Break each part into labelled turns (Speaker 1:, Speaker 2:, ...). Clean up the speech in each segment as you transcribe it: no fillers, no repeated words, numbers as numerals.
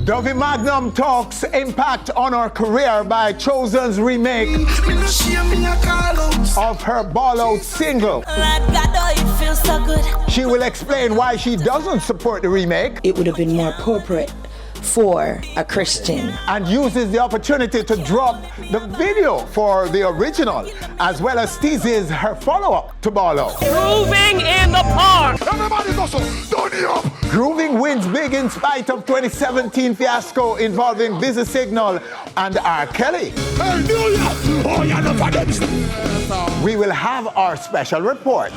Speaker 1: Dovey Magnum talks impact on her career by Chozenn's remake of her Bawl Out single. She will explain why she doesn't support the remake.
Speaker 2: It would have been more appropriate for a Christian.
Speaker 1: And uses the opportunity to drop the video for the original, as well as teases her follow-up to Bawl Out.
Speaker 3: Grooving in the park!
Speaker 1: Everybody go so, turn it up! Grooving wins big in spite of 2017 fiasco involving Busy Signal and R. Kelly. We will have our special report.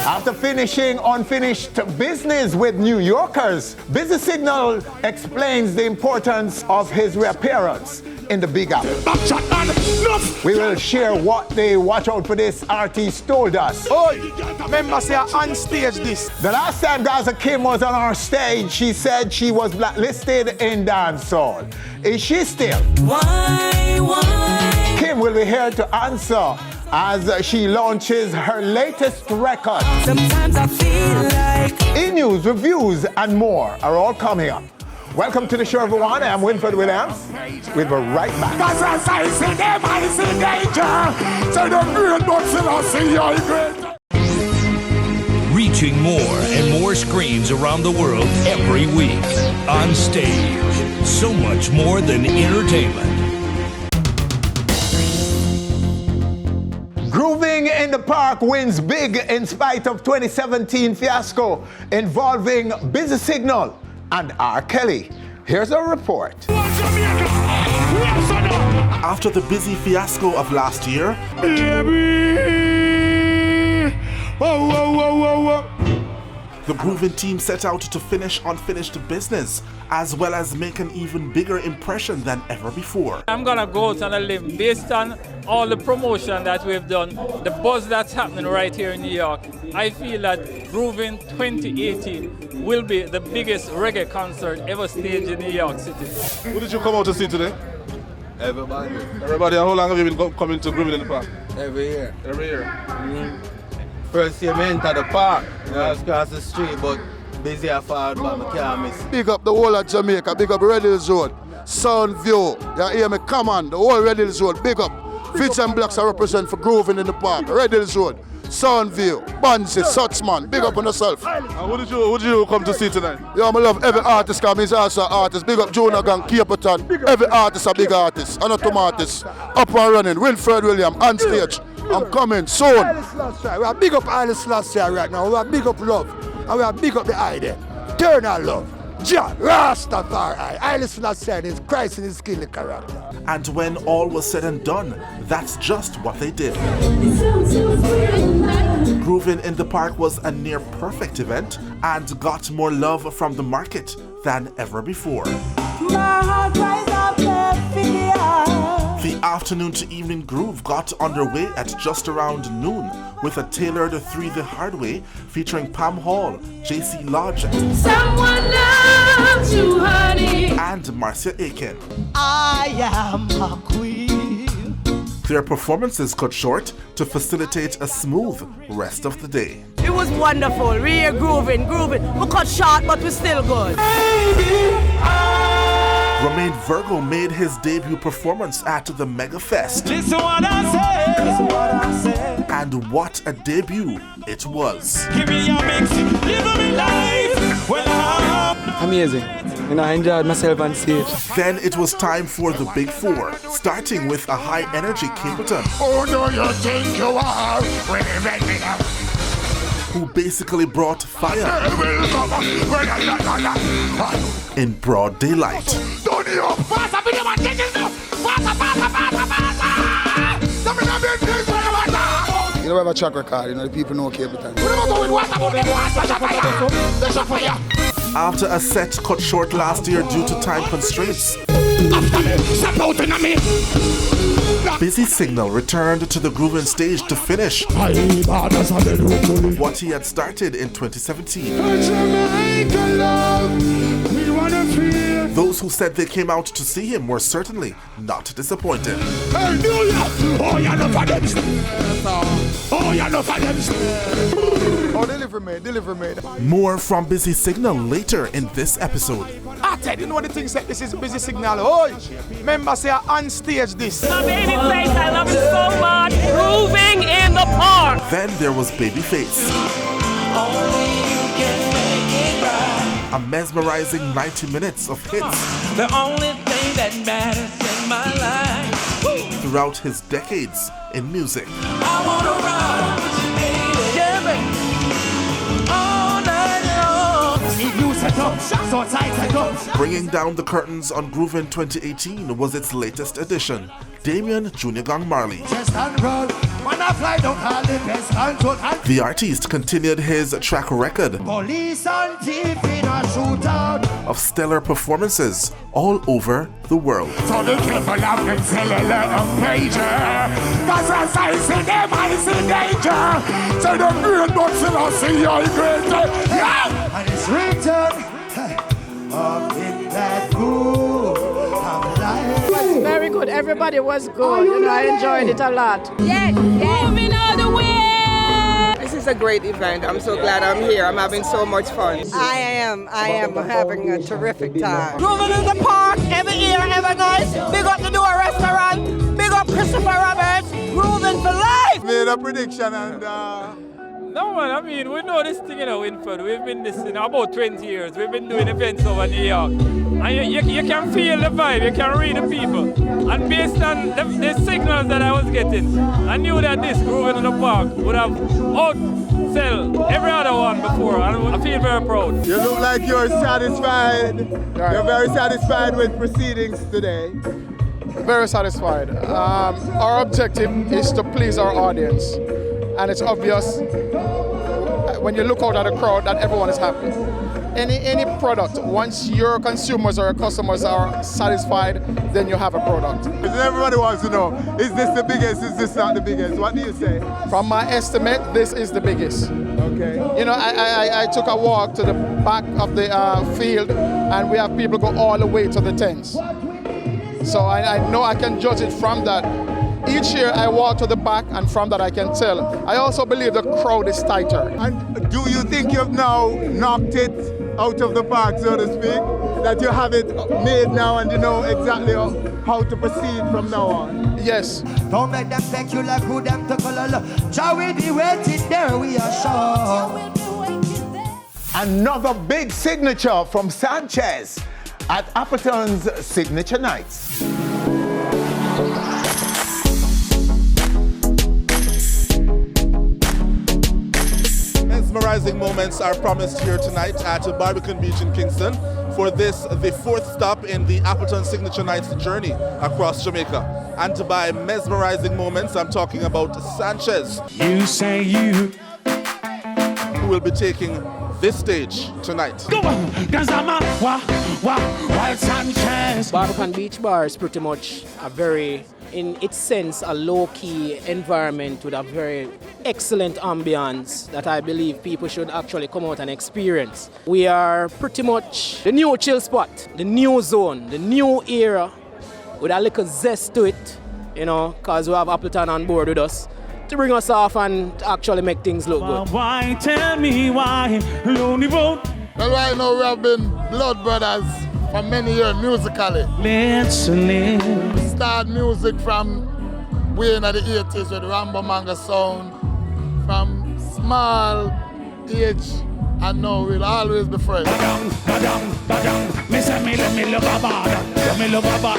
Speaker 1: After finishing unfinished business with New Yorkers, Busy Signal explains the importance of his reappearance in the Big Apple. We will share what the Watch Out for This artist told us.
Speaker 4: Remember say Onstage this.
Speaker 1: The last time Gaza Kim was on our stage, she said she was blacklisted in Dancehall. Is she still?
Speaker 3: Why?
Speaker 1: Kim will be here to answer as she launches her latest record.
Speaker 3: Sometimes I feel like
Speaker 1: E-news, reviews, and more are all coming up. Welcome to the show, everyone. I'm Winford Williams. We'll be right back.
Speaker 5: Reaching more and more screens around the world every week. Onstage. So much more than entertainment.
Speaker 1: Grooving in the Park wins big in spite of 2017 fiasco involving Busy Signal and R. Kelly. Here's a report.
Speaker 4: After the busy fiasco of last year, the Groovin team set out to finish unfinished business, as well as make an even bigger impression than ever before.
Speaker 6: I'm gonna go out on a limb based on all the promotion that we've done, the buzz that's happening right here in New York. I feel that Groovin 2018 will be the biggest reggae concert ever staged in New York City.
Speaker 7: Who did you come out to see today?
Speaker 8: Everybody.
Speaker 7: Everybody. How long have you been coming to Groovin in the Park?
Speaker 8: Every year.
Speaker 7: Every year.
Speaker 8: First year I enter the park, just across the street, but busy I forward, but I can't miss.
Speaker 9: Big up the whole of Jamaica, big up Red Hills Road, Soundview, you hear me, come on, the whole Red Hills Road, big up. Fitz and Blacks are represent for Groovin in the Park, Red Hills Road, Soundview, Bansi, Sutsman, big up on yourself.
Speaker 7: And who did you come to see tonight?
Speaker 9: Yeah, I love every artist, because he's also an artist. Big up Jonah Gang, Caperton, every artist a big artist, Anatom artist, up and running, Wilfred William, Onstage. I'm coming soon.
Speaker 10: We are big up Island Slash right now. We are big up love. And we are big up the idea. Eternal love. Jah Rastafari. Island Slash is Christ in his skill character.
Speaker 4: And when all was said and done, that's just what they did. Groovin in the Park was a near perfect event and got more love from the market than ever before. The afternoon to evening groove got underway at just around noon with a tailored Three the Hard Way featuring Pam Hall, JC Lodge,
Speaker 3: someone loves you, honey.
Speaker 4: and Marcia Aiken.
Speaker 3: I am a queen.
Speaker 4: Their performances cut short to facilitate a smooth rest of the day.
Speaker 3: It was wonderful. Real grooving. We cut short, but we're still good.
Speaker 4: Romain Virgo made his debut performance at the Mega Fest.
Speaker 6: Listen what I say.
Speaker 4: And what a debut it was.
Speaker 6: Give me your mix, live me life. Well,
Speaker 8: Amazing. And I enjoyed myself on stage.
Speaker 4: Then it was time for the Big Four, starting with a high-energy Caperton.
Speaker 9: Oh, do you think you are?
Speaker 4: Who basically brought fire in broad daylight.
Speaker 9: You know, we have a track record, you know, the people know Caperton.
Speaker 4: After a set cut short last year due to time constraints, Busy Signal returned to the Groovin stage to finish what he had started in 2017. Those Those who said they came out to see him were certainly not disappointed.
Speaker 10: Hey, New York! Oh, you know for them. Oh, you know for them. Oh, deliver me.
Speaker 4: More from Busy Signal later in this episode.
Speaker 10: I tell you know the thing said this is Busy Signal. Oh, remember say Onstage this.
Speaker 3: My baby face, I love you so much. Grooving in the park.
Speaker 4: Then there was Babyface. A mesmerizing 90 minutes of hits.
Speaker 11: The only thing that matters in my life.
Speaker 4: Throughout his decades in music.
Speaker 11: I wanna ride with you, baby. Yeah, baby. All night long.
Speaker 10: You set up, so tight set up.
Speaker 4: Bringing down the curtains on Groovin 2018 was its latest edition. Damien Junior Gong Marley. The artist continued his track record of stellar performances all over the world.
Speaker 3: Very good. Everybody was good. You know, I enjoyed it a lot. Yes. Moving all the way.
Speaker 12: This is a great event. I'm so glad I'm here. I'm having so much fun. I am having a terrific time.
Speaker 3: Groovin in the park, every year, every night. Big up the Door Restaurant. Big up Christopher Roberts. Groovin for life.
Speaker 1: Made a prediction and
Speaker 6: No man, I mean, we know this thing in Winford. We've been this about 20 years. We've been doing events over New York. And you can feel the vibe, you can read the people. And based on the signals that I was getting, I knew that this Groovin in the Park would have outsell every other one before. And I feel very proud.
Speaker 1: You look like you're satisfied. You're very satisfied with proceedings today.
Speaker 13: Very satisfied. Our objective is to please our audience. And it's obvious when you look out at the crowd that everyone is happy. Any product, once your consumers or your customers are satisfied, then you have a product.
Speaker 1: Everybody wants to know, is this the biggest, is this not the biggest? What do you say?
Speaker 13: From my estimate, this is the biggest.
Speaker 1: Okay.
Speaker 13: You know, I took a walk to the back of the field, and we have people go all the way to the tents. So I know I can judge it from that. Each year I walk to the back, and from that I can tell. I also believe the crowd is tighter.
Speaker 1: And do you think you've now knocked it out of the park, so to speak? That you have it made now and you know exactly how to proceed from now on?
Speaker 13: Yes.
Speaker 10: Don't make them think you like who them to color. Shall we be waiting there? We are sure.
Speaker 1: Another big signature from Sanchez at Appleton's Signature Nights.
Speaker 4: Mesmerizing moments are promised here tonight at Barbican Beach in Kingston for this, the fourth stop in the Appleton Signature Nights journey across Jamaica. And by mesmerizing moments, I'm talking about Sanchez.
Speaker 11: You say you.
Speaker 4: Who will be taking this stage tonight.
Speaker 11: Go on, cause I'm a wild Sanchez.
Speaker 14: Barbican Beach Bar is pretty much a very, in its sense, a low-key environment with a very excellent ambience that I believe people should actually come out and experience. We are pretty much the new chill spot, the new zone, the new era with a little zest to it, you know, because we have Appleton on board with us to bring us off and actually make things look good.
Speaker 11: Why tell me why lonely road?
Speaker 9: Well, right now we have been blood brothers for many years musically.
Speaker 11: Let's live.
Speaker 9: We start music from way in the 80s with Rambo Manga sound, from small age, and now we'll always be friends. The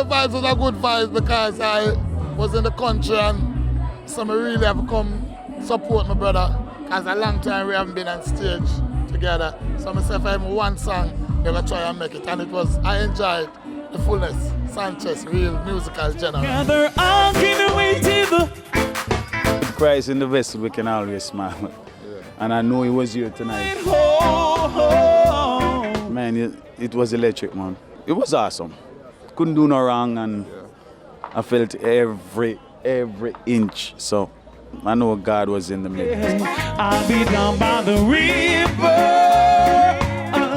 Speaker 9: vibes was a good vibes because I was in the country and so I really have come support my brother because a long time we haven't been on stage together. So I said if I have one song, they will try and make it. And I enjoyed the fullness. Sanchez, real musical general.
Speaker 11: Together I'll get away to the
Speaker 15: Christ in the vessel, we can always smile. Yeah. And I know he was here tonight. Man, it was electric, man. It was awesome. Couldn't do no wrong, and I felt every inch. So I know God was in the middle.
Speaker 11: I'll be down by the river.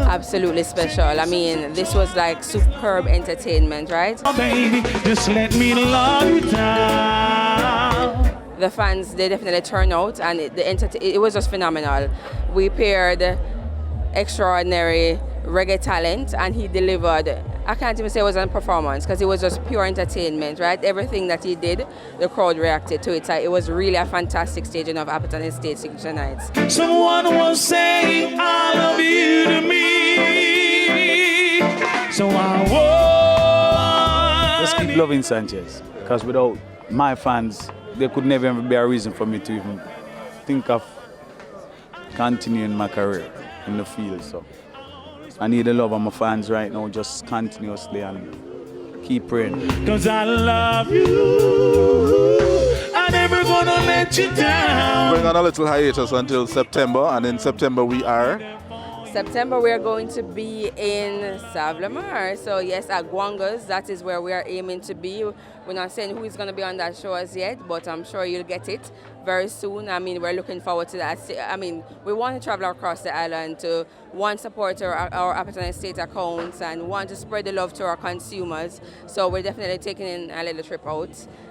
Speaker 2: A
Speaker 12: absolutely special. I mean, this was like superb entertainment, right?
Speaker 11: Oh, baby, just let me love you down.
Speaker 12: The fans, they definitely turned out, and it was just phenomenal. We paired extraordinary reggae talent, and he delivered. I can't even say it was a performance because it was just pure entertainment, right? Everything that he did, the crowd reacted to it. So it was really a fantastic staging of Appleton Estate Signature Nights.
Speaker 11: Someone was saying I love you to me, so I was.
Speaker 15: Just keep loving Sanchez, because without my fans, there could never ever be a reason for me to even think of continuing my career in the field. So I need the love of my fans right now, just continuously, and keep praying.
Speaker 11: Cause I love you, I'm never gonna let you down.
Speaker 4: Going on a little hiatus until September, and in September we are.
Speaker 12: September we are going to be in Savlamar. So yes, at Gwangas, that is where we are aiming to be. We're not saying who is going to be on that show as yet, but I'm sure you'll get it very soon. I mean, we're looking forward to that. I mean, we want to travel across the island to, one, support our Appleton Estate accounts, and one, to spread the love to our consumers. So we're definitely taking in a little trip out.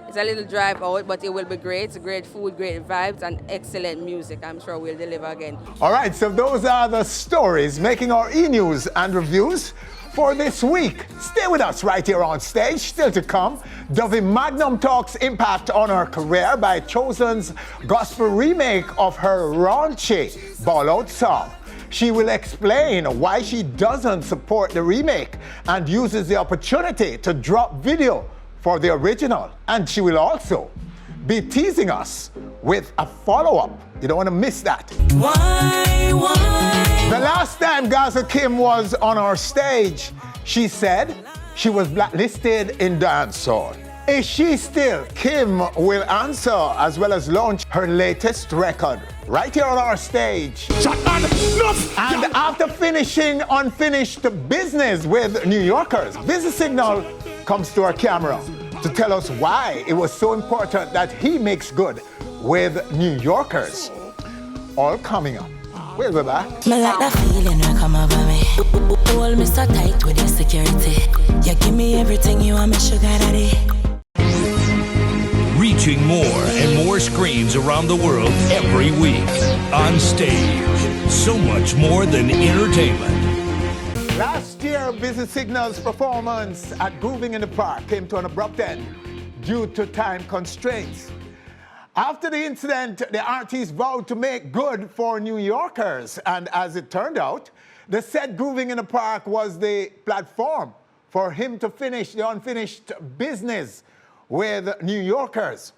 Speaker 12: It's a little drive out, but it will be great. It's great food, great vibes, and excellent music. I'm sure we'll deliver again.
Speaker 1: All right, so those are the stories making our e-news and reviews for this week. Stay with us right here on stage. Still to come, Dovey Magnum talks impact on her career by Chozenn's gospel remake of her raunchy Bawl Out song. She will explain why she doesn't support the remake and uses the opportunity to drop video for the original. And she will also be teasing us with a follow-up. You don't want to miss that.
Speaker 11: Why?
Speaker 1: The last time Gaza Kim was on our stage, she said she was blacklisted in Dancehall. Is she still? Kim will answer, as well as launch her latest record right here on our stage. And after finishing unfinished business with New Yorkers, Busy Signal comes to our camera to tell us why it was so important that he makes good with New Yorkers. All coming up. We'll be back.
Speaker 16: Me like that feeling when come over me. Hold me so tight with your security. You give me everything you want, me sugar daddy.
Speaker 5: Reaching more and more screens around the world every week. Onstage. So much more than entertainment.
Speaker 1: Last year, Busy Signal's performance at Groovin in the Park came to an abrupt end due to time constraints. After the incident, the artist vowed to make good for New Yorkers, and as it turned out, the said Groovin in the Park was the platform for him to finish the unfinished business with New Yorkers.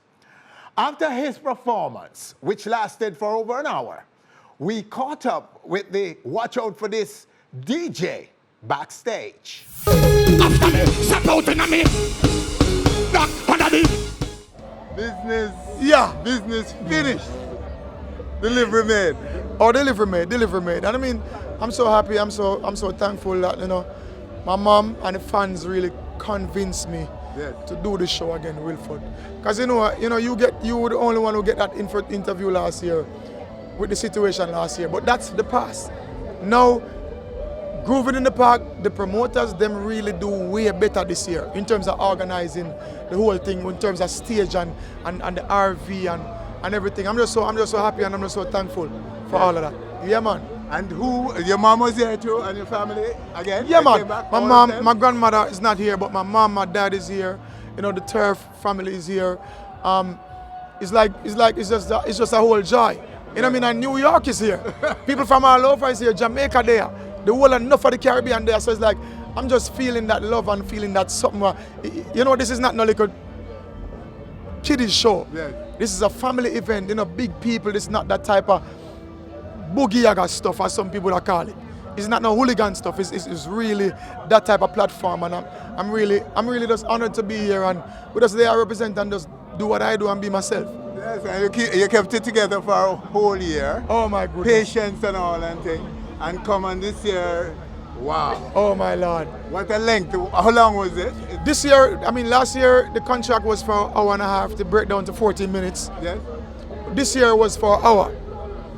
Speaker 1: After his performance, which lasted for over an hour, we caught up with the Watch Out for This DJ backstage.
Speaker 10: Business, yeah, business finished. Delivery made. Oh, delivery made. And I mean, I'm so happy, I'm so thankful that, you know, my mom and the fans really convinced me to do the show again, Wilford. Because you were the only one who get that interview last year with the situation last year. But that's the past. Now, Groovin in the Park, the promoters, them really do way better this year in terms of organizing the whole thing, in terms of stage and the RV and everything. I'm just so happy and I'm just so thankful for all of that. Yeah, man.
Speaker 1: And your mom was here too, and your family again?
Speaker 10: Yeah, man. My mom, my grandmother is not here, but my mom, my dad is here. You know, the Turf family is here. It's just a whole joy. You know what I mean? And New York is here. People from all over is here. Jamaica there. The whole enough of the Caribbean there. So it's like, I'm just feeling that love and feeling that something. You know, this is not no little kiddies show. Yeah. This is a family event. You know, big people. This is not that type of boogie yaga stuff, as some people are call it. It's not no hooligan stuff. It's really that type of platform, and I'm really just honored to be here, and we just there represent and just do what I do and be myself.
Speaker 1: Yes, and you kept it together for a whole year.
Speaker 10: Oh my goodness.
Speaker 1: Patience and all and thing. And come on this year, wow.
Speaker 10: Oh my Lord.
Speaker 1: What a length. How long was it?
Speaker 10: This year, I mean last year the contract was for an hour and a half to break down to 14 minutes.
Speaker 1: Yes.
Speaker 10: This year was for an hour.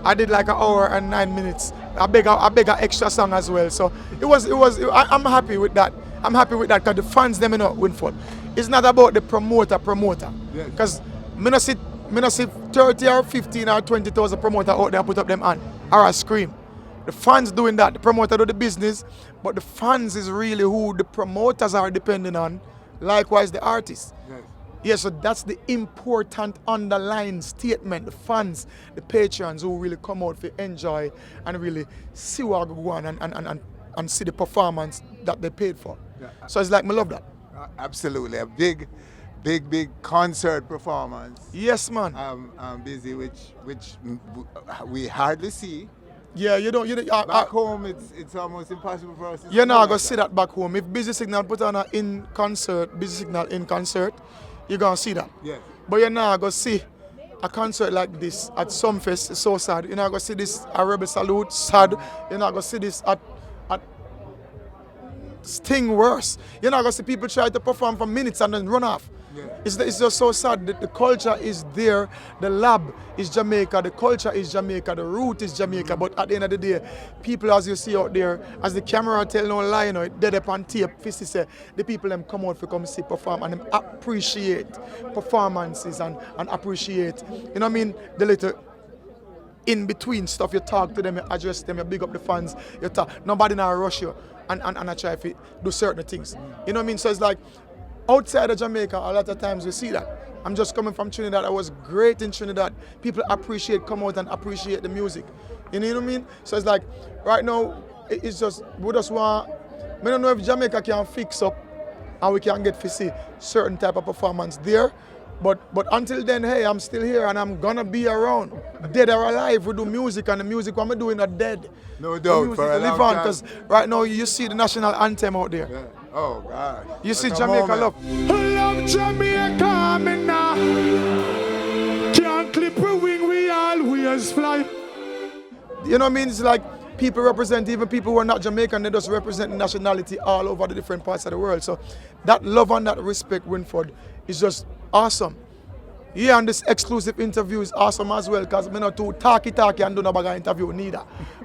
Speaker 10: I did like an hour and 9 minutes a bigger extra song as well. So I'm happy with that. I'm happy with that because the fans them Winford. It's not about the promoter. Because me not see 30 or 15 or 20,000 promoter out there put up them hand or a scream. The fans doing that. The promoter do the business, but the fans is really who the promoters are depending on. Likewise, the artists. Yes. Yeah, so that's the important underlying statement. The fans, the patrons who really come out to enjoy and really see what go on and see the performance that they paid for. Yeah. So it's like, me love that.
Speaker 1: Absolutely, a big concert performance.
Speaker 10: Yes, man.
Speaker 1: I'm busy, which we hardly see.
Speaker 10: Yeah, you don't.
Speaker 1: Back home, it's almost impossible for us to
Speaker 10: you're not going to see that back home. If Busy Signal put on Busy Signal in concert, you're going to see that.
Speaker 1: Yeah.
Speaker 10: But you're not going to see a concert like this at Sumfest. It's so sad. You're not going to see this at Rebel Salute, sad. You're not going to see this at Sting, worse. You're not going to see people try to perform for minutes and then run off. Yeah. It's just so sad that the culture is there, the lab is Jamaica, the culture is Jamaica, the root is Jamaica, but at the end of the day, people as you see out there, as the camera tell no lie, dead up on tape, Fisty say, the people them come out to come see perform and them appreciate performances and appreciate, the little in-between stuff. You talk to them, you address them, you big up the fans, you talk, nobody now rush you and I try to do certain things. You know what I mean? So it's like, outside of Jamaica, a lot of times we see that. I'm just coming from Trinidad. I was great in Trinidad. People come out and appreciate the music. You know what I mean? So it's like, right now, it's just, we just want, I don't know if Jamaica can fix up and we can get to see certain type of performance there. But until then, hey, I'm still here and I'm gonna be around. Dead or alive, we do music and the music what I'm doing are dead.
Speaker 1: No doubt, for a
Speaker 10: live on, because right now you see the national anthem out there.
Speaker 1: Yeah. Oh, God.
Speaker 10: You see Jamaica love.
Speaker 11: Love Jamaica, me now. Can't clip a wing, we always fly.
Speaker 10: You know what I mean? It's like people represent, even people who are not Jamaican, they just represent nationality all over the different parts of the world. So that love and that respect, Winford, is just awesome. Yeah, and this exclusive interview is awesome as well, because I'm not too talky and do no bag interview neither.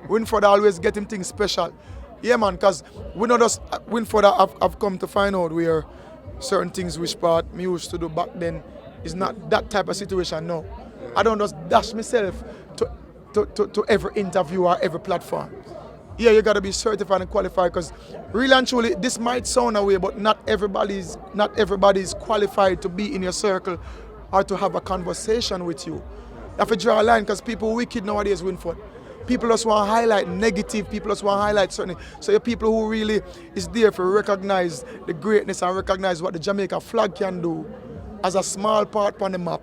Speaker 10: Winford always get him things special. Yeah, man, because we know just Winford have come to find out where certain things which part me used to do back then is not that type of situation now. I don't just dash myself to every interview or every platform. Yeah, you gotta be certified and qualified, because really and truly, this might sound away, but not everybody's qualified to be in your circle or to have a conversation with you. You have to draw a line, because people wicked nowadays, Winford. People just want to highlight negative, people just want to highlight certain. So your people who really is there to recognize the greatness and recognize what the Jamaica flag can do as a small part on the map.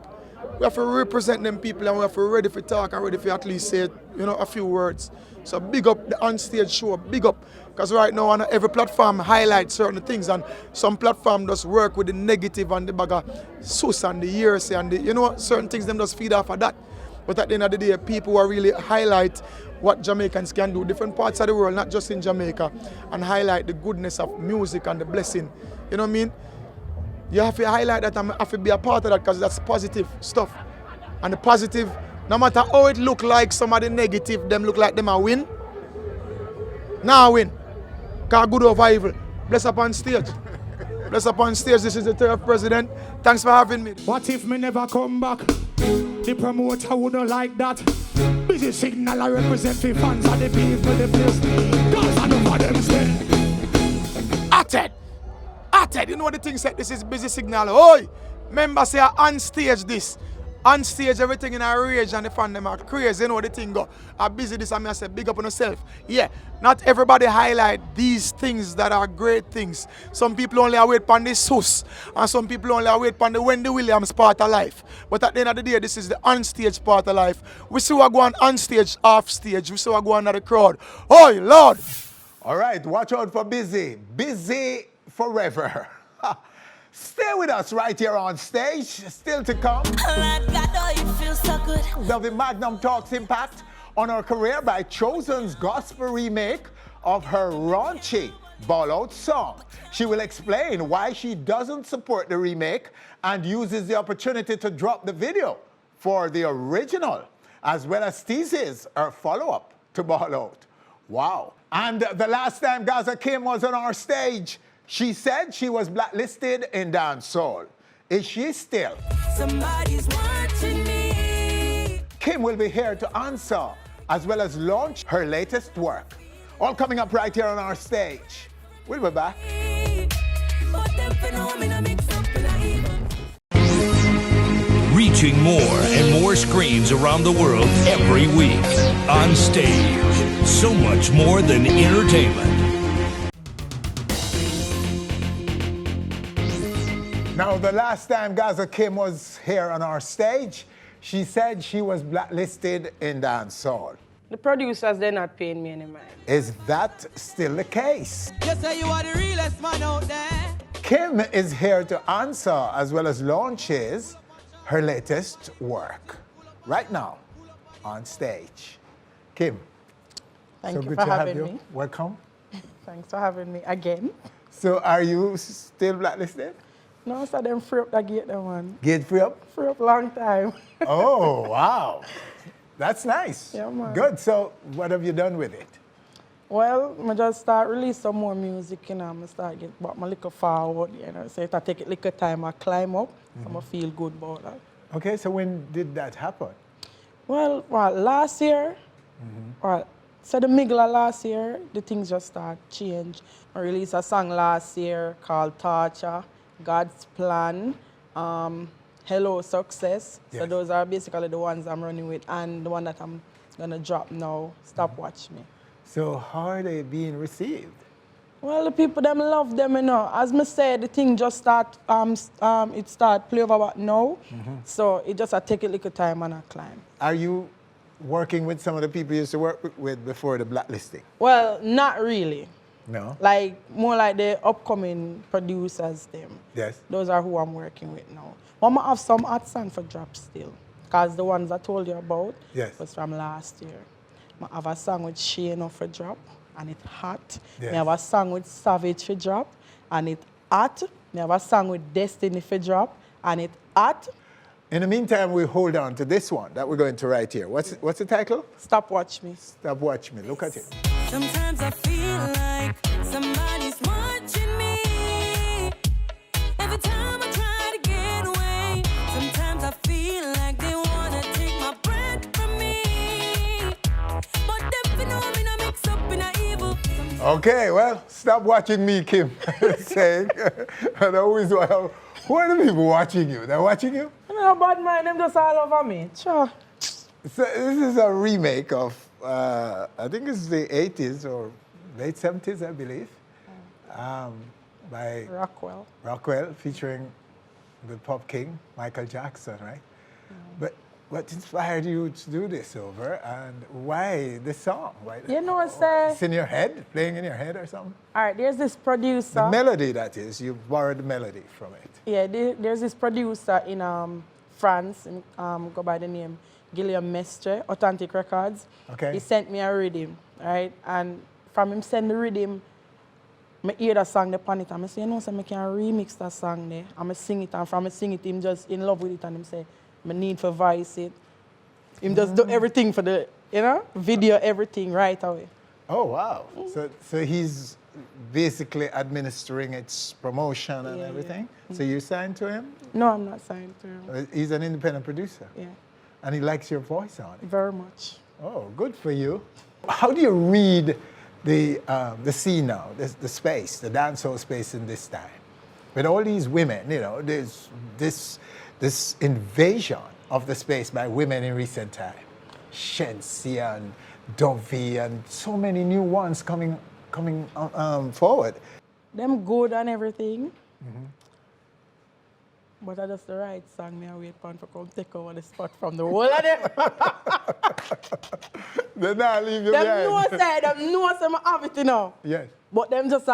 Speaker 10: We have to represent them people and we have to ready for talk and ready for at least say, a few words. So big up the Onstage show, big up. Because right now on every platform highlights certain things, and some platform just work with the negative and the bagger sus and the hearsay and certain things them just feed off of that. But at the end of the day, people who really highlight what Jamaicans can do, different parts of the world, not just in Jamaica, and highlight the goodness of music and the blessing. You know what I mean? You have to highlight that and have to be a part of that, because that's positive stuff. And the positive, no matter how it look like some of the negative, them look like them a win. Now win. Because good over evil. Bless up on stage. Bless up on stage. This is the third president. Thanks for having me.
Speaker 11: What if me never come back? The promoter wouldn't like that. Busy Signal I represent the fans and the people, the place. Gaza no for them stay.
Speaker 10: Atted, you know the thing said, this is Busy Signal. Oi! Remember say on stage this. On stage everything in a rage and the fan them are crazy. You know the thing go. I busy this and I say big up on yourself. Yeah, not everybody highlight these things that are great things. Some people only wait upon the sus, and some people only wait upon the Wendy Williams part of life. But at the end of the day, this is the on-stage part of life. We see what go on stage, off stage. We see what go on at the crowd. Oi, Lord!
Speaker 1: All right, watch out for Busy. Busy forever. Stay with us right here on stage. Still to come. Dovey Magnum talks impact on her career by Chozenn's gospel remake of her raunchy Bawl Out song. She will explain why she doesn't support the remake and uses the opportunity to drop the video for the original, as well as teases her follow-up to Bawl Out. Wow. And the last time Gaza Kim was on our stage, she said she was blacklisted in Dancehall. Is she still?
Speaker 16: Somebody's watching me.
Speaker 1: Kim will be here to answer, as well as launch her latest work. All coming up right here on our stage. We'll be back.
Speaker 5: Reaching more and more screens around the world every week. On Stage. So much more than entertainment.
Speaker 1: Now, the last time Gaza Kim was here on our stage, she said she was blacklisted in Dancehall.
Speaker 17: The producers, they're not paying me any mind.
Speaker 1: Is that still the case?
Speaker 16: You say you are the realest man out there.
Speaker 1: Kim is here to answer, as well as launches her latest work right now on stage. Kim,
Speaker 17: Thank
Speaker 1: so
Speaker 17: you
Speaker 1: good
Speaker 17: for
Speaker 1: to have
Speaker 17: having
Speaker 1: you.
Speaker 17: me.
Speaker 1: Welcome.
Speaker 17: Thanks for having me again.
Speaker 1: So are you still blacklisted?
Speaker 17: No, so them free up the gate, that one.
Speaker 1: Gate free up?
Speaker 17: Free up long time.
Speaker 1: Oh, wow. That's nice.
Speaker 17: Yeah, man.
Speaker 1: Good. So what have you done with it?
Speaker 17: Well, I just start release some more music, you know. I start get back my little forward, you know. So if I take it little time, I climb up. I feel good about that.
Speaker 1: Okay, so when did that happen?
Speaker 17: Well, last year, so the middle of last year, the things just start change. I released a song last year called Torture, God's Plan, Hello Success.
Speaker 1: Yes.
Speaker 17: So those are basically the ones I'm running with, and the one that I'm gonna drop now, Stop Watch Me.
Speaker 1: So how are they being received?
Speaker 17: Well, the people them love them, you know. As me said, the thing just start it start play over about now. So it just take a little time and I climb.
Speaker 1: Are you working with some of the people you used to work with before the blacklisting?
Speaker 17: Well, not really.
Speaker 1: No.
Speaker 17: Like more like the upcoming producers them.
Speaker 1: Yes.
Speaker 17: Those are who I'm working with now. But I have some hot songs for drop still. Because the ones I told you about was from last year. I have a song with Shane for drop, and it's hot.
Speaker 1: Yes.
Speaker 17: I have a song with Savage for drop, and it's hot. I have a song with Destiny for drop, and it's hot.
Speaker 1: In the meantime, we hold on to this one that we're going to write here. What's the title?
Speaker 17: Stop Watch Me.
Speaker 1: Stop Watch Me. Look at it.
Speaker 16: Sometimes I feel like somebody's watching me. Every time I try to get away, sometimes I feel like they wanna take my breath from me. But them phenomena mix up in a evil.
Speaker 1: Okay, well, stop watching me, Kim. Saying, and always, well, who are the people watching you? They're watching you?
Speaker 17: I mean, a bad mind, them just all over me. Sure.
Speaker 1: So this is a remake of, I think it's the 80s or late 70s, I believe, by Rockwell, featuring the pop king, Michael Jackson, right? But what inspired you to do this over, and why this song? Why,
Speaker 17: You know what say?
Speaker 1: it's in your head, playing in your head or something?
Speaker 17: All right, there's this producer.
Speaker 1: The melody, that is, you borrowed the melody from it.
Speaker 17: Yeah, there's this producer in France, go by the name Guillaume Mestre, Authentic Records.
Speaker 1: Okay.
Speaker 17: He sent me a rhythm, right? And from him send the rhythm, I hear that song upon it, and I say, you know, so I can remix that song there, and I sing it, and from I sing it, him just in love with it, and him say, I need to voice it. Him just do everything for the, you know, video, everything right away.
Speaker 1: Oh, wow. So he's basically administering its promotion and everything? So you signed to him?
Speaker 17: No, I'm not signed to him.
Speaker 1: He's an independent producer?
Speaker 17: Yeah.
Speaker 1: And he likes your voice on it?
Speaker 17: Very much.
Speaker 1: Oh, good for you. How do you read the scene now, the space, the dancehall space in this time? With all these women, you know, there's this invasion of the space by women in recent time. Shensi and Dovey and so many new ones coming forward.
Speaker 17: Them good and everything. But I just the right song me I wait for come take over the spot from the whole of them.
Speaker 1: They not leave you
Speaker 17: them
Speaker 1: behind.
Speaker 17: them know say I have it, you know.
Speaker 1: Yes.
Speaker 17: But them just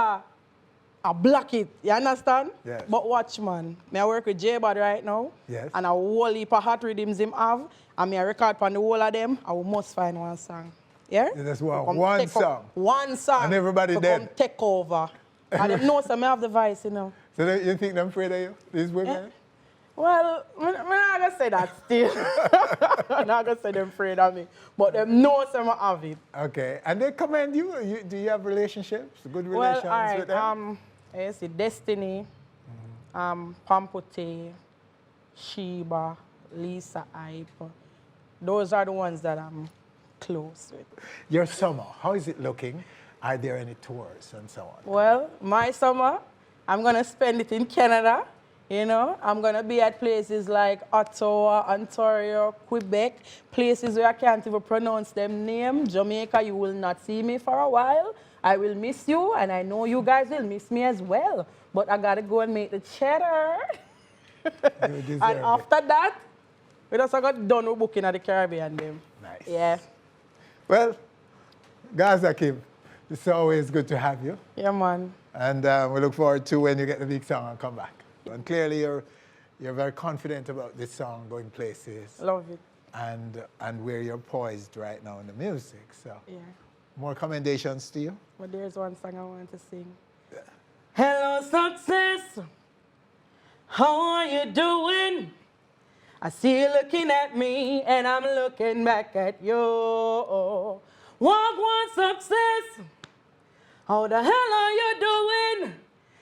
Speaker 17: I block it, you understand?
Speaker 1: Yes.
Speaker 17: But watch, man. I work with J-Bad right now.
Speaker 1: Yes.
Speaker 17: And a whole heap of hot rhythms him have. And I record on the whole of them. I must find one song. Yeah?
Speaker 1: That's
Speaker 17: To
Speaker 1: one,
Speaker 17: come
Speaker 1: one
Speaker 17: take
Speaker 1: song.
Speaker 17: One song.
Speaker 1: And everybody
Speaker 17: to
Speaker 1: dead.
Speaker 17: come take over. And them know some I have the voice, you know.
Speaker 1: So you think they're afraid of you, these women?
Speaker 17: Well, I'm not going to say that still. I'm not going to say they're afraid of me. But they know some of it.
Speaker 1: Okay. And they commend you. Do you have relationships? Good relations
Speaker 17: Well, all right.
Speaker 1: with them?
Speaker 17: I see Destiny, Pampote, Sheba, Lisa Ipe. Those are the ones that I'm close with.
Speaker 1: Your summer, how is it looking? Are there any tours and so on?
Speaker 17: Well, my summer, I'm going to spend it in Canada. You know, I'm going to be at places like Ottawa, Ontario, Quebec, places where I can't even pronounce them names. Jamaica, you will not see me for a while. I will miss you, and I know you guys will miss me as well. But I got to go and make the cheddar. And after that, we just got done with booking at the Caribbean. Them.
Speaker 1: Nice.
Speaker 17: Yeah.
Speaker 1: Well, Gaza Kim, it's always good to have you.
Speaker 17: Yeah, man.
Speaker 1: And we look forward to when you get the big song and come back. And clearly you're very confident about this song going places.
Speaker 17: Love it.
Speaker 1: And where you're poised right now in the music. So
Speaker 17: yeah.
Speaker 1: More commendations to you.
Speaker 17: But there's one song I want to sing.
Speaker 1: Yeah.
Speaker 17: Hello, success. How are you doing? I see you looking at me and I'm looking back at you. One success. How the hell are you doing?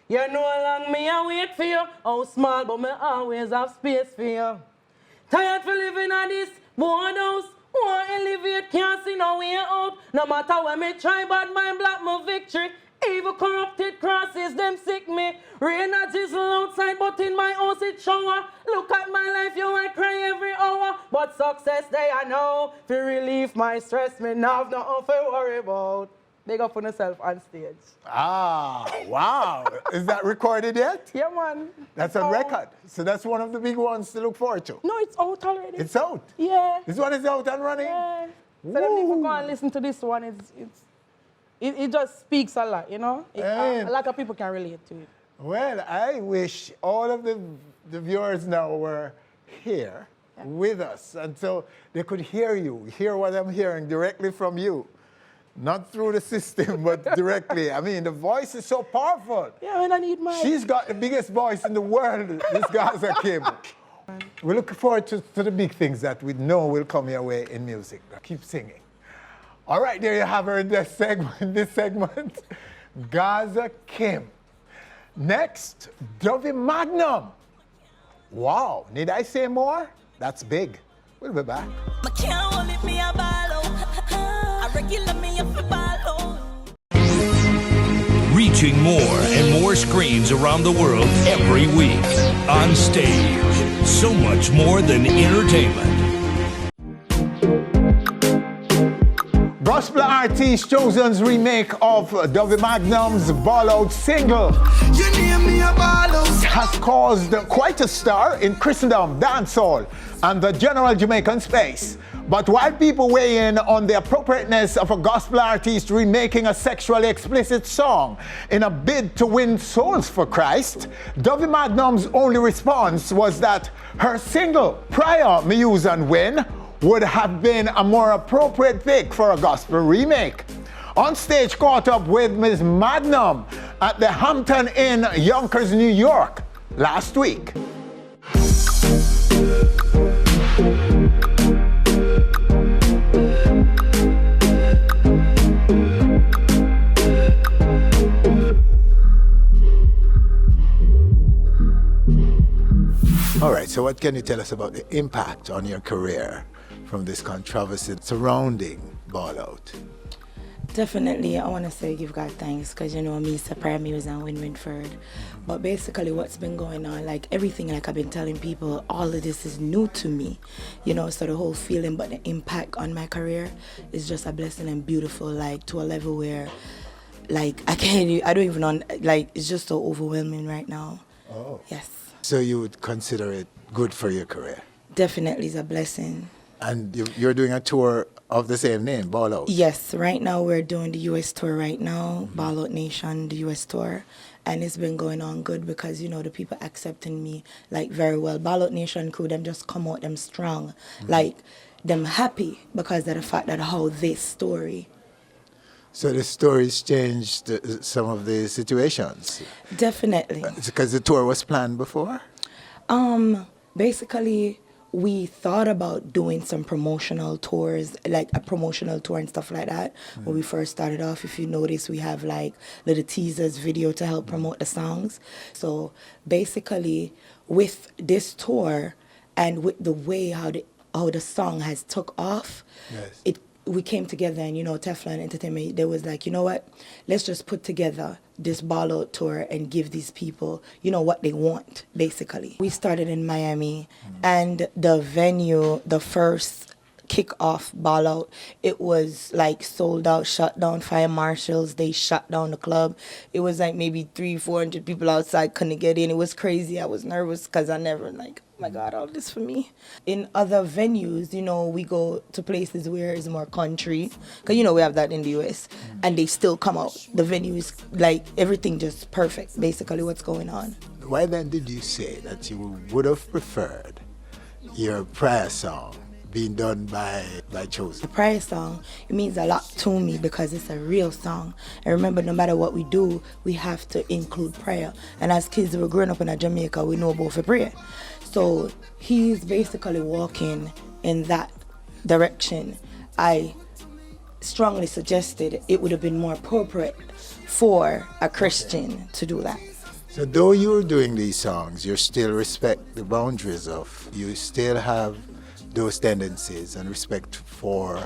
Speaker 17: You know how long me I wait for you. How small, but me always have space for you. Tired for living on this board house. Want elevate, can't see no way out. No matter when me try, bad mind block my victory. Evil corrupted crosses, them sick me. Rain a drizzle outside, but in my house it shower. Look at my life, you I cry every hour. But success day I know. To relieve my stress, me now have nothing to worry about. Big up on yourself on stage.
Speaker 1: Ah, wow. Is that recorded yet?
Speaker 17: Yeah, man.
Speaker 1: That's on record. So that's one of the big ones to look forward to.
Speaker 17: No, it's out already.
Speaker 1: It's out?
Speaker 17: Yeah.
Speaker 1: This one is out and running?
Speaker 17: Yeah. So them people go and listen to this one. It just speaks a lot, you know? A lot of people can relate to it.
Speaker 1: Well, I wish all of the viewers now were here with us. And so they could hear you, hear what I'm hearing directly from you. Not through the system, but directly. I mean, the voice is so powerful.
Speaker 17: Yeah, and I need my...
Speaker 1: She's got the biggest voice in the world, this Gaza Kim. We look forward to the big things that we know will come your way in music. Keep singing. All right, there you have her in this segment, Gaza Kim. Next, Dovey Magnum. Wow, need I say more? That's big. We'll be back.
Speaker 5: Reaching more and more screens around the world every week. On stage, so much more than entertainment.
Speaker 1: Gospel artist Chozenn's remake of Dovey Magnum's Bawl Out single has caused quite a stir in Christendom, Dancehall, and the general Jamaican space. But while people weigh in on the appropriateness of a gospel artist remaking a sexually explicit song in a bid to win souls for Christ, Dovey Magnum's only response was that her single, Prior, Me Use and Win, would have been a more appropriate pick for a gospel remake. Onstage caught up with Ms. Magnum at the Hampton Inn, Yonkers, New York last week. All right, so what can you tell us about the impact on your career from this controversy surrounding Bawl Out?
Speaker 2: Definitely, I want to say give God thanks because, you know, me, Prior Muse and Win Winford. But basically what's been going on, like everything like I've been telling people, all of this is new to me, you know, so the whole feeling, but the impact on my career is just a blessing and beautiful, like to a level where, like, I don't even know, like, it's just so overwhelming right now.
Speaker 1: Oh.
Speaker 2: Yes.
Speaker 1: So you would consider it good for your career?
Speaker 2: Definitely is a blessing.
Speaker 1: And you're doing a tour of the same name, Bawl Out?
Speaker 2: Yes, right now we're doing the US tour right now, Bawl Out Nation, the US tour. And it's been going on good because, you know, the people accepting me, like, very well. Bawl Out Nation crew, them just come out them strong. Like, them happy because of the fact that how this story.
Speaker 1: So the stories changed some of the situations?
Speaker 2: Definitely.
Speaker 1: Because the tour was planned before?
Speaker 2: Basically, we thought about doing some promotional tours, like a promotional tour and stuff like that. When we first started off, if you notice, we have like little teasers video to help promote the songs. So basically, with this tour and with the way how the song has took off, we came together and, Teflon Entertainment, they was like, you know what, let's just put together this Bawl Out tour and give these people, what they want, basically. We started in Miami, and the venue, the first kick-off Bawl Out, it was like sold out, shut down, fire marshals, they shut down the club. It was like maybe 300-400 people outside, couldn't get in. It was crazy. I was nervous because I never oh my God, all this for me. In other venues, we go to places where it's more country, because, we have that in the US, and they still come out. The venue is like, everything just perfect, basically what's going on.
Speaker 1: Why then did you say that you would have preferred your prayer song being done by Chozenn?
Speaker 2: The prayer song, it means a lot to me because it's a real song. And remember, no matter what we do, we have to include prayer. And as kids, we're growing up in Jamaica, we know about for prayer. So he's basically walking in that direction. I strongly suggested it would have been more appropriate for a Christian to do that.
Speaker 1: So though you're doing these songs, you still respect the boundaries you still have those tendencies and respect for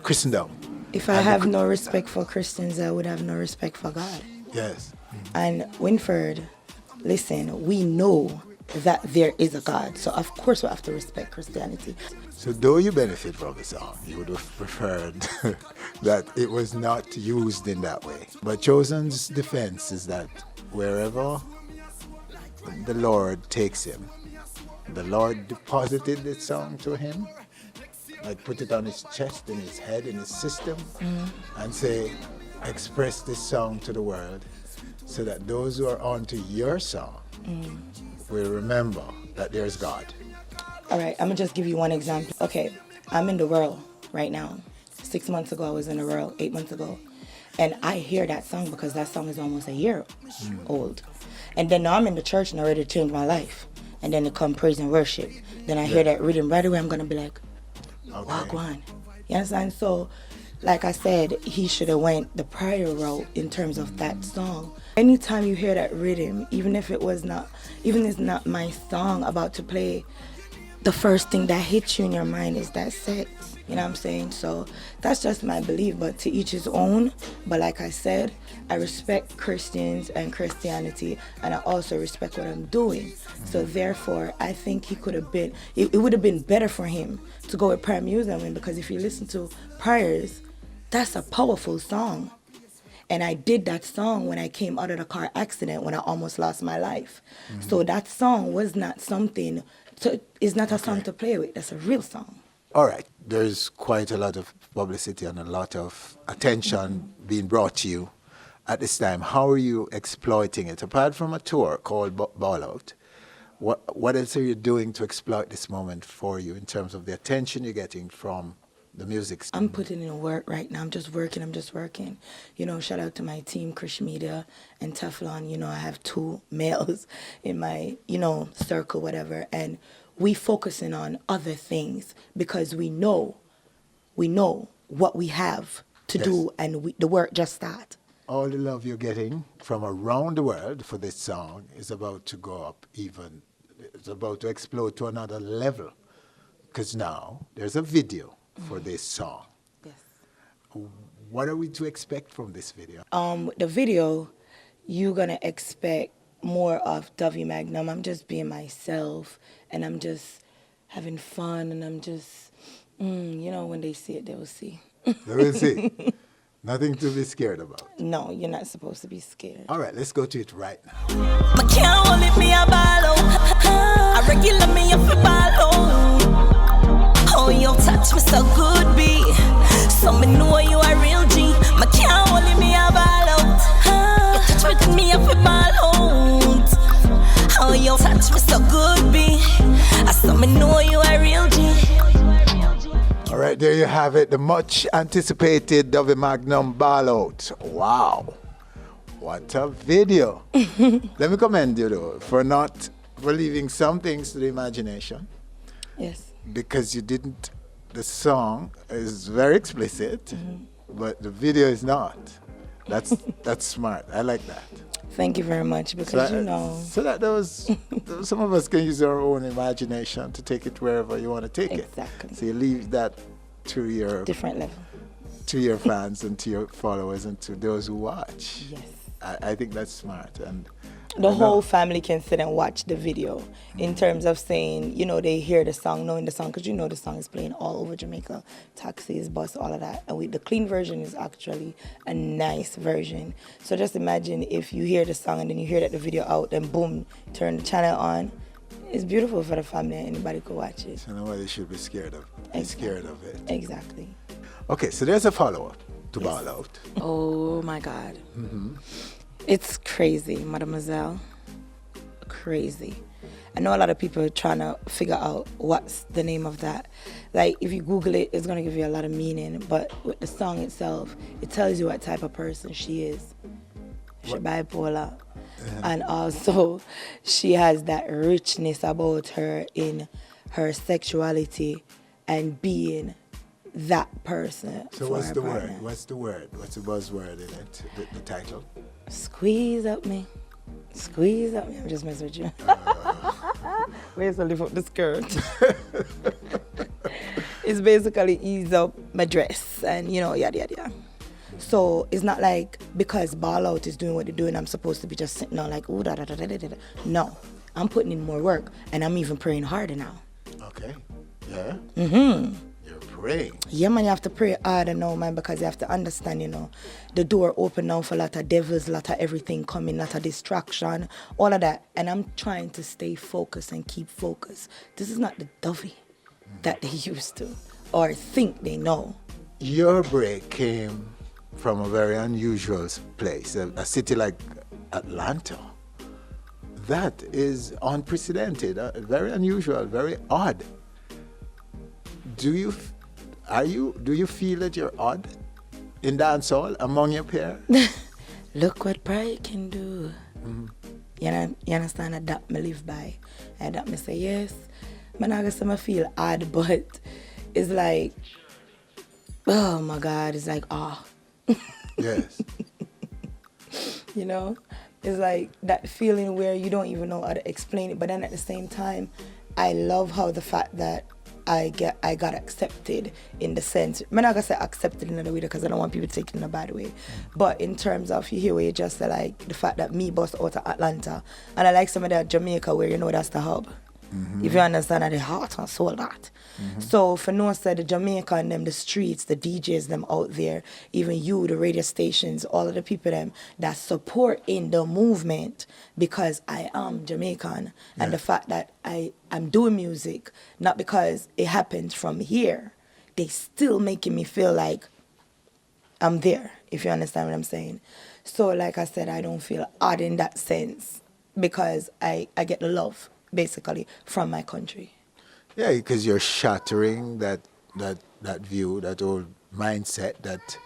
Speaker 1: Christendom.
Speaker 2: If I have no respect for Christians, I would have no respect for God.
Speaker 1: Yes.
Speaker 2: And Winford, listen, we know that there is a God, so of course we have to respect Christianity.
Speaker 1: So though you benefit from the song, you would have preferred that it was not used in that way. But Chozenn's defense is that wherever the Lord takes him, the Lord deposited the song to him, like put it on his chest, in his head, in his system, and say, express this song to the world so that those who are onto your song will remember that there's God.
Speaker 2: All right, I'm gonna just give you one example. Okay, I'm in the world right now. 6 months ago, I was in the world, 8 months ago. And I hear that song because that song is almost a year old. And then now I'm in the church and I'm ready to change my life. And then it come praise and worship. Then I hear that rhythm right away, I'm gonna be like, walk on. You understand? So, like I said, he should have went the prayer route in terms of that song. Anytime you hear that rhythm, even if it's not my song about to play, the first thing that hits you in your mind is that sex. You know what I'm saying? So that's just my belief, but to each his own. But like I said, I respect Christians and Christianity, and I also respect what I'm doing. So therefore, I think he could have been, it would have been better for him to go with prayer music, because if you listen to prayers, that's a powerful song. And I did that song when I came out of the car accident, when I almost lost my life. So that song was not something, it's not a song to play with, that's a real song.
Speaker 1: All right, there's quite a lot of publicity and a lot of attention being brought to you at this time. How are you exploiting it? Apart from a tour called Bawl Out, what else are you doing to exploit this moment for you in terms of the attention you're getting from the music?
Speaker 2: I'm putting in work right now. I'm just working. You know, shout out to my team, Krish Media and Teflon. You know, I have 2 males in my, circle, whatever. And we focusing on other things because we know what we have to do, and the work just starts.
Speaker 1: All the love you're getting from around the world for this song is about to go up it's about to explode to another level, because now there's a video for this song.
Speaker 2: Yes.
Speaker 1: What are we to expect from this video?
Speaker 2: The video, you're gonna expect more of Dovey Magnum. I'm just being myself, and I'm just having fun, and I'm just, when they see it, they will see.
Speaker 1: They will see. Nothing to be scared about.
Speaker 2: No, you're not supposed to be scared.
Speaker 1: All right, let's go to it right now.
Speaker 16: I can't hold it, me a ball out. I regular me up a ball out. Oh, you touch me so good, B. So me know you a real G. I can't hold it, me a ball out. You touch me up a ball out. Oh, you touch me so good, B. I saw me know you a real G.
Speaker 1: All right, there you have it, the much anticipated Dovey Magnum Bawl Out. Wow, what a video. Let me commend you though for not were leaving some things to the imagination.
Speaker 2: Yes.
Speaker 1: Because you didn't, the song is very explicit, but the video is not. That's smart. I like that.
Speaker 2: Thank you very much, because
Speaker 1: So that those some of us can use our own imagination to take it wherever you want to take it.
Speaker 2: Exactly.
Speaker 1: So you leave that to your
Speaker 2: different level,
Speaker 1: to your fans and to your followers and to those who watch.
Speaker 2: Yes.
Speaker 1: I think that's smart. And
Speaker 2: the whole family can sit and watch the video in terms of saying, they hear the song, knowing the song, because the song is playing all over Jamaica, taxis, bus, all of that. And the clean version is actually a nice version. So just imagine if you hear the song and then you hear that the video out, then boom, turn the channel on. It's beautiful for the family and anybody could watch it.
Speaker 1: So nobody should be scared of it.
Speaker 2: Exactly.
Speaker 1: Okay, so there's a follow-up to Bawl Out.
Speaker 2: Oh my God. It's crazy, mademoiselle. Crazy. I know a lot of people are trying to figure out what's the name of that. Like, if you Google it, it's going to give you a lot of meaning. But with the song itself, it tells you what type of person she is. She's bipolar. And also, she has that richness about her in her sexuality and being that person.
Speaker 1: So
Speaker 2: for
Speaker 1: what's
Speaker 2: her
Speaker 1: the
Speaker 2: partner.
Speaker 1: word? What's the word? What's the buzzword in it? The title?
Speaker 2: Squeeze up me. Squeeze up me. I'm just messing with you. Where's the lift up the skirt? It's basically ease up my dress and, yada, yada, yada. So it's not like because Bawl Out is doing what they're doing, I'm supposed to be just sitting on like, ooh, da, da, da, da, da, da. No, I'm putting in more work and I'm even praying harder now.
Speaker 1: Okay. Yeah? You're praying.
Speaker 2: Yeah, man, you have to pray harder now, man, because you have to understand, the door open now for a lot of devils, a lot of everything coming, a lot of distraction, all of that. And I'm trying to stay focused and keep focused. This is not the Dovey that they used to or think they know.
Speaker 1: Your break came from a very unusual place, a city like Atlanta. That is unprecedented, very unusual, very odd. Do you feel that you're odd in dancehall among your peers?
Speaker 2: Look what pride can do. You understand that me live by. And that me say, yes, man, I guess I feel odd, but it's like, oh my God, it's like,
Speaker 1: Yes.
Speaker 2: It's like that feeling where you don't even know how to explain it. But then at the same time, I love how the fact that I got accepted in the sense, I'm not gonna say accepted in another way because I don't want people to take it in a bad way. But in terms of, you hear where you just say like the fact that me bust out of Atlanta and I like some of that Jamaica where that's the hub. If you understand that, the heart and soul that. So for no said the Jamaica and them, the streets, the DJs them out there, even you, the radio stations, all of the people them that support in the movement because I am Jamaican and the fact that I'm doing music, not because it happens from here, they still making me feel like I'm there, if you understand what I'm saying. So like I said, I don't feel odd in that sense because I get the love basically from my country.
Speaker 1: Yeah, because you're shattering that view, that old mindset that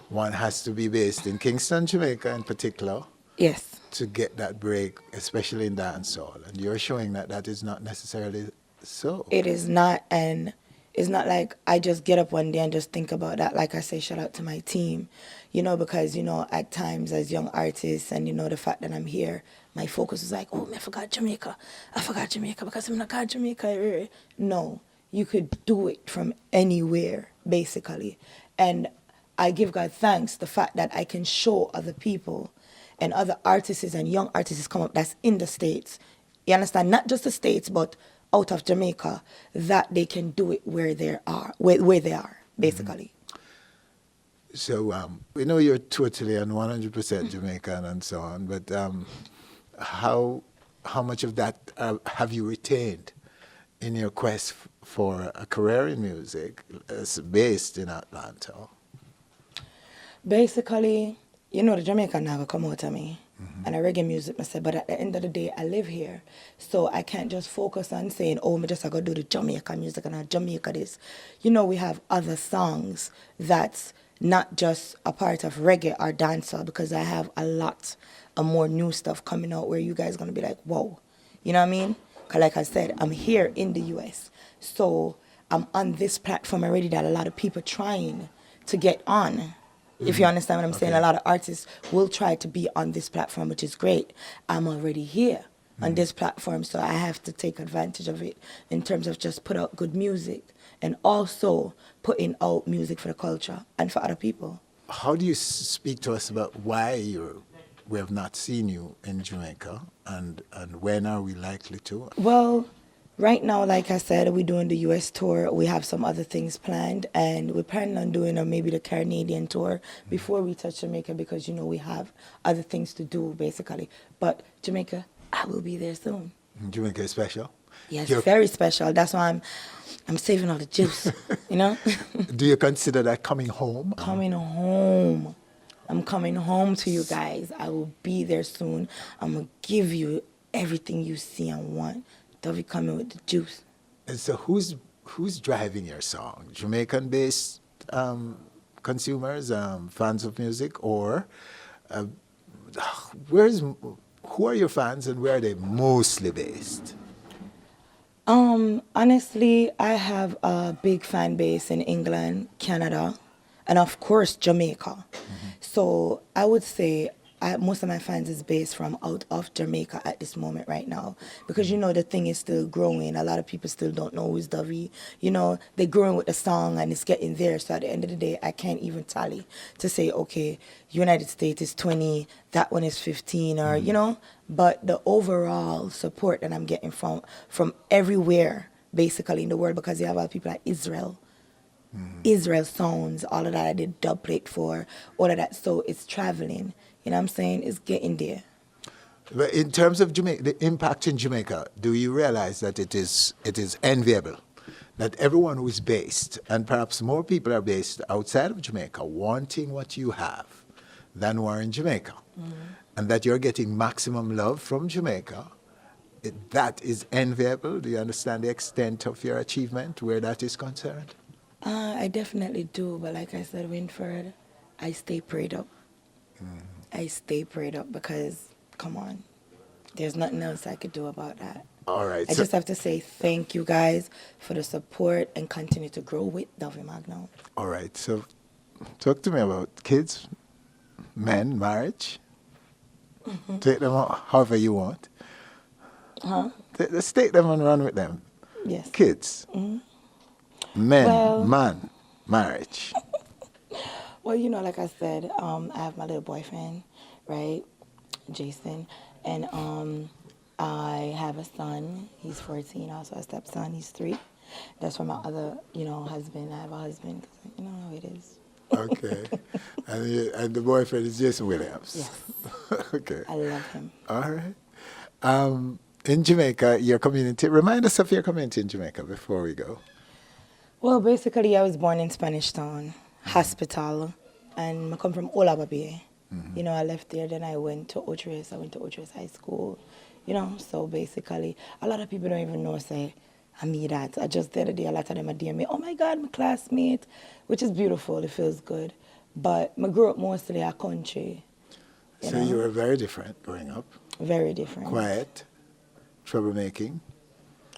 Speaker 1: one has to be based in Kingston, Jamaica in particular.
Speaker 2: Yes.
Speaker 1: To get that break, especially in dancehall. And you're showing that is not necessarily so.
Speaker 2: It is not, and it's not like I just get up one day and just think about that. Like I say, shout out to my team, because, at times as young artists and, the fact that I'm here, my focus is like, I forgot Jamaica. I forgot Jamaica because I'm not got Jamaica. No, you could do it from anywhere, basically. And I give God thanks the fact that I can show other people and other artists and young artists come up that's in the States. You understand? Not just the States, but out of Jamaica, that they can do it where they are, basically.
Speaker 1: So we know you're totally and 100% Jamaican and so on, but how much of that have you retained in your quest for a career in music based in Atlanta?
Speaker 2: Basically, the Jamaican never come out of me. And the reggae music, I said, but at the end of the day, I live here. So I can't just focus on saying, me just gotta do the Jamaican music and Jamaica this. We have other songs that's not just a part of reggae or dancehall, because I have a lot of more new stuff coming out where you guys gonna be like, whoa, You know what I mean? Because like I said, I'm here in the US. So I'm on this platform already that a lot of people trying to get on. If you understand what I'm saying, a lot of artists will try to be on this platform, which is great. I'm already here on this platform, so I have to take advantage of it in terms of just put out good music and also putting out music for the culture and for other people.
Speaker 1: How do you speak to us about why we have not seen you in Jamaica, and when are we likely to?
Speaker 2: Well, right now, like I said, we're doing the US tour. We have some other things planned, and we're planning on doing maybe the Canadian tour before we touch Jamaica, because, you know, we have other things to do, basically. But Jamaica, I will be there soon.
Speaker 1: Jamaica is special?
Speaker 2: Yes, very special. That's why I'm saving all the juice, you know?
Speaker 1: Do you consider that coming home?
Speaker 2: Coming home. I'm coming home to you guys. I will be there soon. I'm going to give you everything you see and want. Dovey coming with the juice.
Speaker 1: And so who's driving your song? Jamaican-based consumers, fans of music, or who are your fans and where are they mostly based?
Speaker 2: Honestly, I have a big fan base in England, Canada, and of course Jamaica. So I would say most of my fans is based from out of Jamaica at this moment right now, because, you know, the thing is still growing. A lot of people still don't know who's Dovey. You know, they're growing with the song and it's getting there. So at the end of the day, I can't even tally to say, okay, United States is 20, that one is 15, or, you know. But the overall support that I'm getting from everywhere, basically, in the world, because you have a lot of people like Israel. Israel Sounds, all of that I did dub plate for, all of that. So it's traveling. You know what I'm saying? It's getting there.
Speaker 1: But in terms of Jamaica, the impact in Jamaica, do you realize that it is enviable that everyone who is based, and perhaps more people are based outside of Jamaica, wanting what you have than who are in Jamaica, and that you're getting maximum love from Jamaica? That is enviable. Do you understand the extent of your achievement where that is concerned?
Speaker 2: I definitely do, but like I said, Winford, I stay prayed up. I stay prayed up because, come on, there's nothing else I could do about that.
Speaker 1: All right.
Speaker 2: I just have to say thank you guys for the support and continue to grow with Dovey Magnum.
Speaker 1: All right. So talk to me about kids, men, marriage. Take them out however you want. Let's take them and run with them.
Speaker 2: Yes.
Speaker 1: Kids. Men, man, marriage.
Speaker 2: Well, you know, like I said, I have my little boyfriend, right, Jason, and I have a son. He's 14, also a stepson. He's 3. That's for my other, you know, husband. I have a husband, 'cause you know how it is.
Speaker 1: Okay. And the boyfriend is Jason Williams.
Speaker 2: Yes.
Speaker 1: Okay.
Speaker 2: I love him.
Speaker 1: All right. In Jamaica, your community, remind us of your community in Jamaica before we go.
Speaker 2: Well, basically, I was born in Spanish Town, Hospital, and I come from Olaba Bay. You know, I left there, then I went to Otres. I went to Otres High School, you know, so basically, a lot of people don't even know, say, I mean that. I just the other day, a lot of them are DM me, oh my God, my classmate, which is beautiful, it feels good. But I grew up mostly in a country.
Speaker 1: So you were very different growing up?
Speaker 2: Very different.
Speaker 1: Quiet, troublemaking?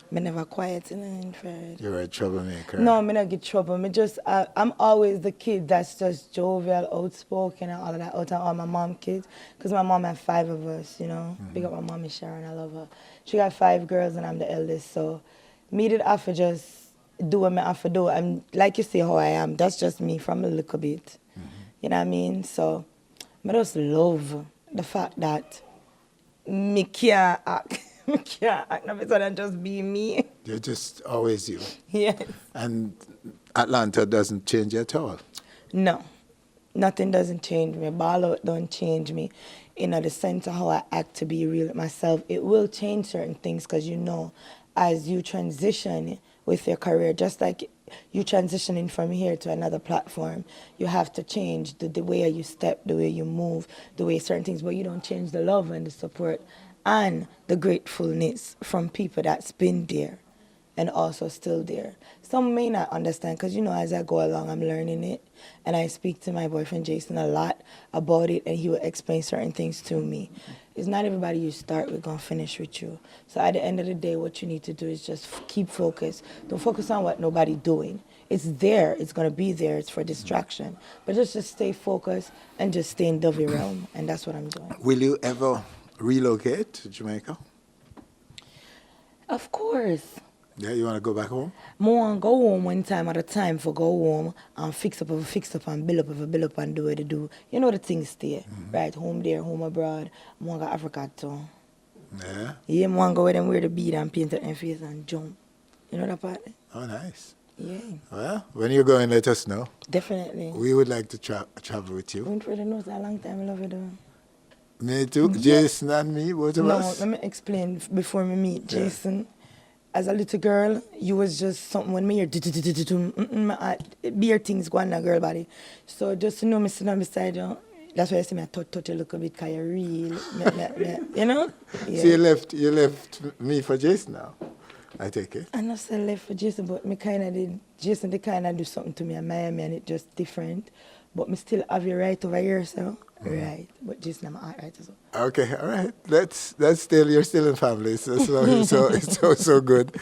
Speaker 2: Me never quiet in Infrared.
Speaker 1: You're a troublemaker.
Speaker 2: No, me not get trouble. Me just, I'm always the kid that's just jovial, outspoken, and all of that. Out of all my mom kids, because my mom had 5 of us, you know. Big up my mommy Sharon, I love her. She got 5 girls, and I'm the eldest. So me did have to just do what I have to do. I'm like you say how I am. That's just me from a little bit. You know what I mean? So I just love the fact that me can't act. I can't act no better than just be me.
Speaker 1: You're just always you.
Speaker 2: Yes.
Speaker 1: And Atlanta doesn't change at all?
Speaker 2: No. Nothing doesn't change me. Bawl Out don't change me. You know, the sense of how I act to be real with myself, it will change certain things because, you know, as you transition with your career, just like you transitioning from here to another platform, you have to change the way you step, the way you move, the way certain things, but you don't change the love and the support and the gratefulness from people that's been there. and also still there. Some may not understand because, you know, as I go along, I'm learning it. And I speak to my boyfriend, Jason, a lot about it, and he will explain certain things to me. It's not everybody you start with going to finish with you. So at the end of the day, what you need to do is just keep focused. Don't focus on what nobody's doing. It's there. It's going to be there. It's for distraction. But just stay focused and just stay in Dovey realm, and that's what I'm doing.
Speaker 1: Will you ever relocate to Jamaica?
Speaker 2: Of course.
Speaker 1: Yeah, you want to go back home?
Speaker 2: I want to go home one time at a time for go home and fix up and build up and do what they do. You know the things there, right? Home there, home abroad. I want to go to Africa too.
Speaker 1: Yeah?
Speaker 2: Yeah, I want to go with them wear the bead and paint their face and jump. You know that part?
Speaker 1: Oh, nice.
Speaker 2: Yeah.
Speaker 1: Well, when you're going, let us know.
Speaker 2: Definitely.
Speaker 1: We would like to travel with you.
Speaker 2: Went for the nose a long time. I love it though.
Speaker 1: Me too?
Speaker 2: Yeah.
Speaker 1: Jason and me, both of us?
Speaker 2: No, let me explain before we meet. Jason, as a little girl, you was just something when me hear beer things go on in a girl body. So just to know me sitting beside you, that's why I say me touch a little bit because you're real. You know? Yeah.
Speaker 1: So you left me for Jason now, I take it?
Speaker 2: I not say left for Jason, but me kind of did. Jason did kind of do something to me in Miami and it just different. But me still have your right over here, so. Right, but Jason, I'm all right as well.
Speaker 1: Okay, all right. That's still, you're still in family, so it's so good.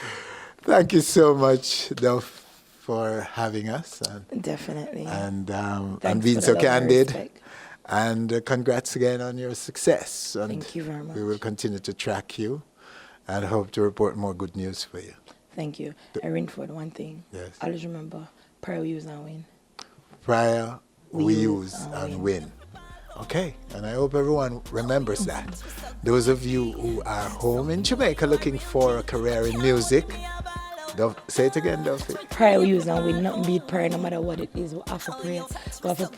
Speaker 1: Thank you so much, Dov, for having us.
Speaker 2: Definitely.
Speaker 1: And being so candid. And congrats again on your success. And
Speaker 2: thank you very much.
Speaker 1: We will continue to track you and hope to report more good news for you.
Speaker 2: Thank you. I reinforce one thing.
Speaker 1: Yes.
Speaker 2: Always remember, prayer we use and win.
Speaker 1: Prayer we use and win. Okay, and I hope everyone remembers that. Those of you who are home in Jamaica looking for a career in music, say it again, Duffy.
Speaker 2: Prayer we use and win, nothing beat prayer no matter what it is. We have to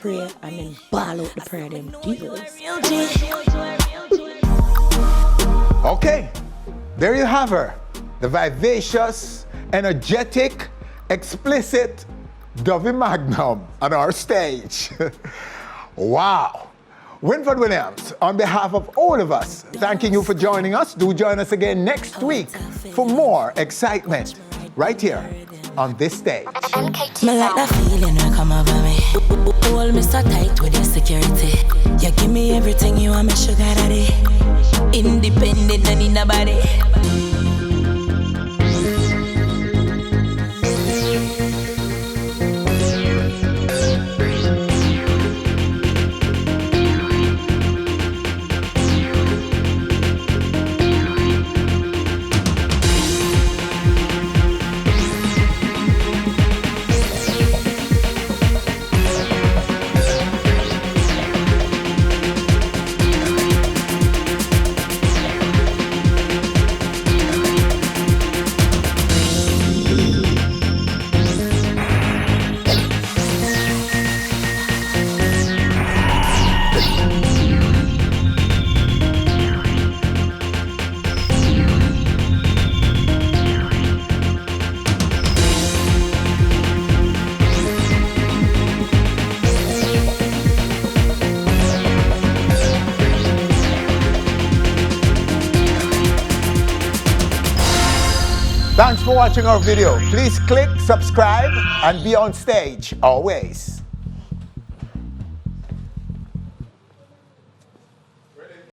Speaker 2: pray, and then ball out the prayer then. Jesus.
Speaker 1: Okay, there you have her. The vivacious, energetic, explicit Dovey Magnum on our stage. Wow. Winford Williams, on behalf of all of us, thanking you for joining us. Do join us again next week for more excitement right here on this stage.
Speaker 16: Me like that feeling when come over me. Hold me so tight with your security. You give me everything you want, me sugar daddy. Independent, no need nobody.
Speaker 1: Thanks for watching our video. Please click subscribe and be on stage always.